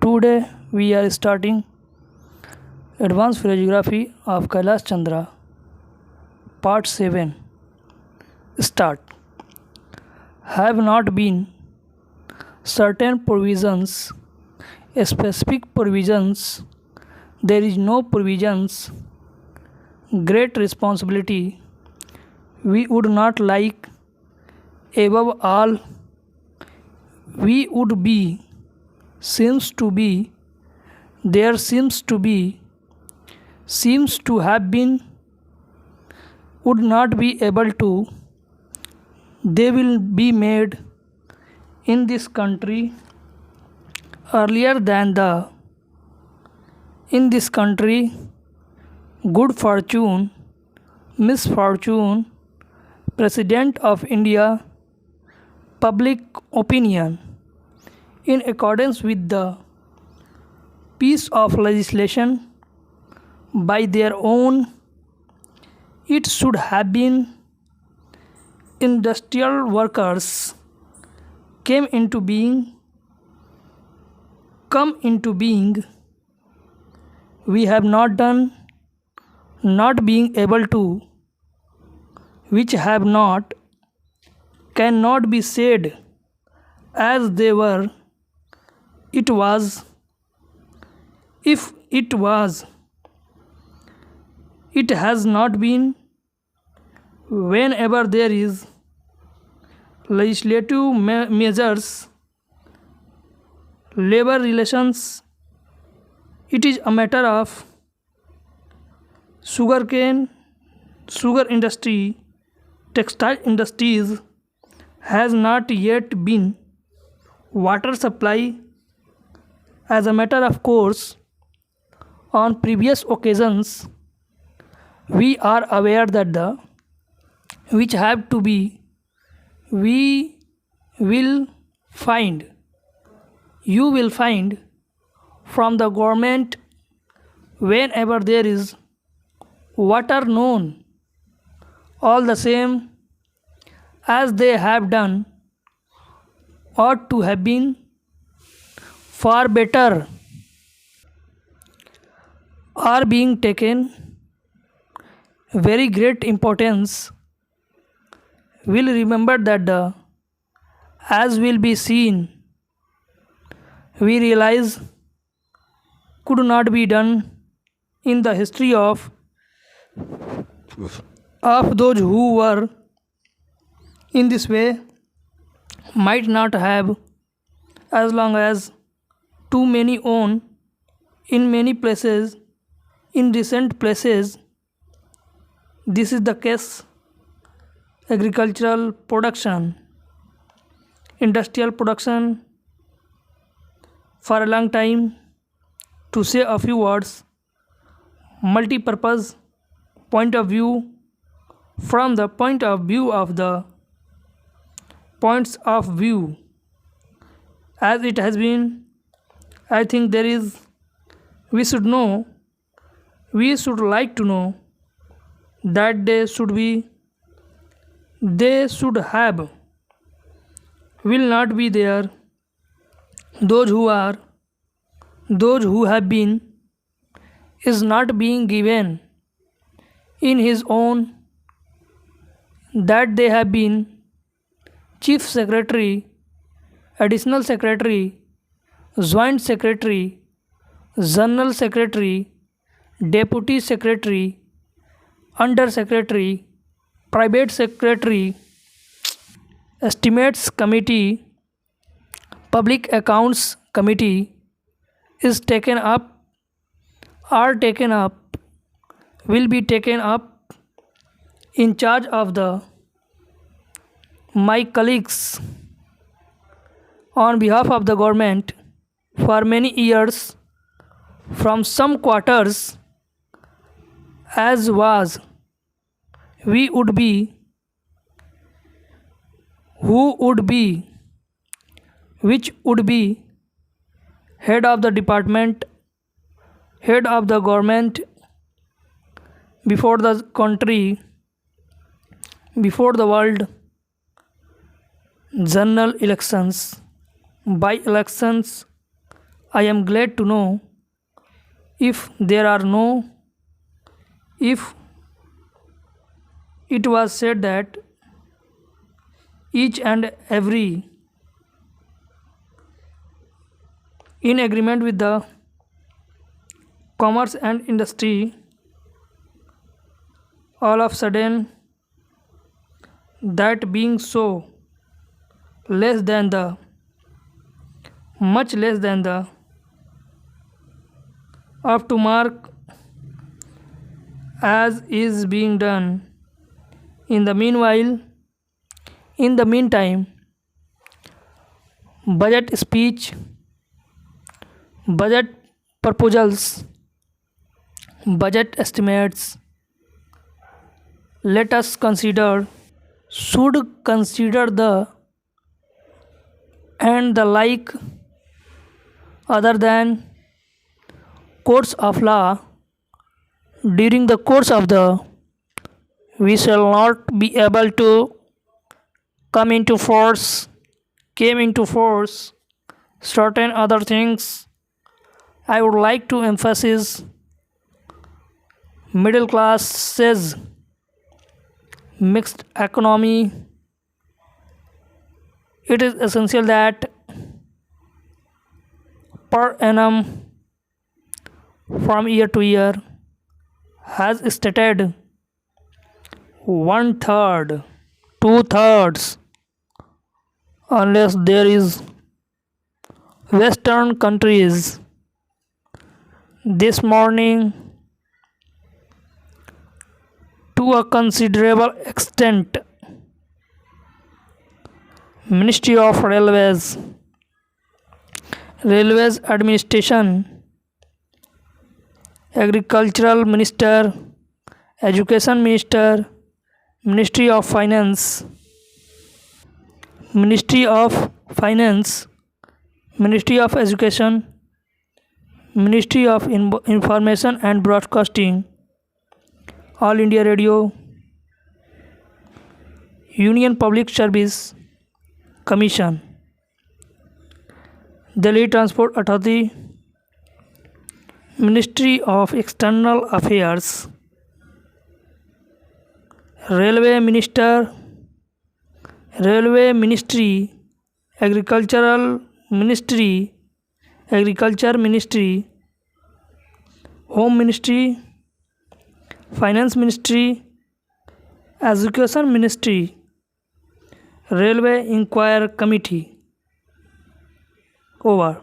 Today we are starting Advanced Phaseography of Kailash Chandra, Part 7. Start. Have not been certain provisions, specific provisions, there is no provisions, great responsibility, we would not like, above all, we would be, seems to be, there seems to be, seems to have been, would not be able to, they will be made in this country earlier than the, in this country, good fortune, misfortune, President of India, public opinion, in accordance with the piece of legislation by their own, it should have been industrial workers come into being, we have not done, not being able to, which have not, cannot be said as they were, it was, if it was, it has not been, whenever there is legislative measures, labor relations, it is a matter of sugarcane, sugar industry, textile industries, has not yet been, water supply, as a matter of course, on previous occasions, we are aware that the which have to be, we will find, you will find from the government whenever there is water known, all the same as they have done, ought to have been far better, are being taken very great importance, will remember that the, as will be seen, we realize could not be done in the history of those who were in this way, might not have, as long as too many own in many places, in recent places, this is the case, agricultural production, industrial production, for a long time, to say a few words, multi-purpose point of view, from the point of view of the points of view, as it has been, I think there is, we should know, we should like to know that they should be, they should have, will not be there, those who are, those who have been, is not being given in his own, that they have been chief secretary, additional secretary, joint secretary, general secretary, deputy secretary, under secretary, private secretary, estimates committee, public accounts committee, is taken up, are taken up, will be taken up, in charge of the, my colleagues, on behalf of the government, for many years, from some quarters, as was, we would be, who would be, which would be, head of the department, head of the government, before the country, before the world, general elections, by elections, I am glad to know if there are no, if it was said that each and every in agreement with the commerce and industry, all of sudden that being so less than the much less than the up to mark as is being done. In the meanwhile, in the meantime, budget speech, budget proposals, budget estimates, let us consider, should consider the and the like other than courts of law. During the course of the we shall not be able to come into force came into force certain other things. I would like to emphasize middle class says mixed economy. It is essential that per annum from year to year has stated one third, two thirds, unless there is Western countries. This morning, to a considerable extent, Ministry of Railways, Railways Administration, Agricultural Minister, Education Minister, Ministry of Finance, Ministry of Finance, Ministry of Education, Ministry of Information and Broadcasting, All India Radio, Union Public Service Commission, Delhi Transport Authority, Ministry of External Affairs, Railway Minister, Railway Ministry, Agricultural Ministry, Agriculture Ministry, Home Ministry, Finance Ministry, Education Ministry, Railway Inquiry Committee. Over.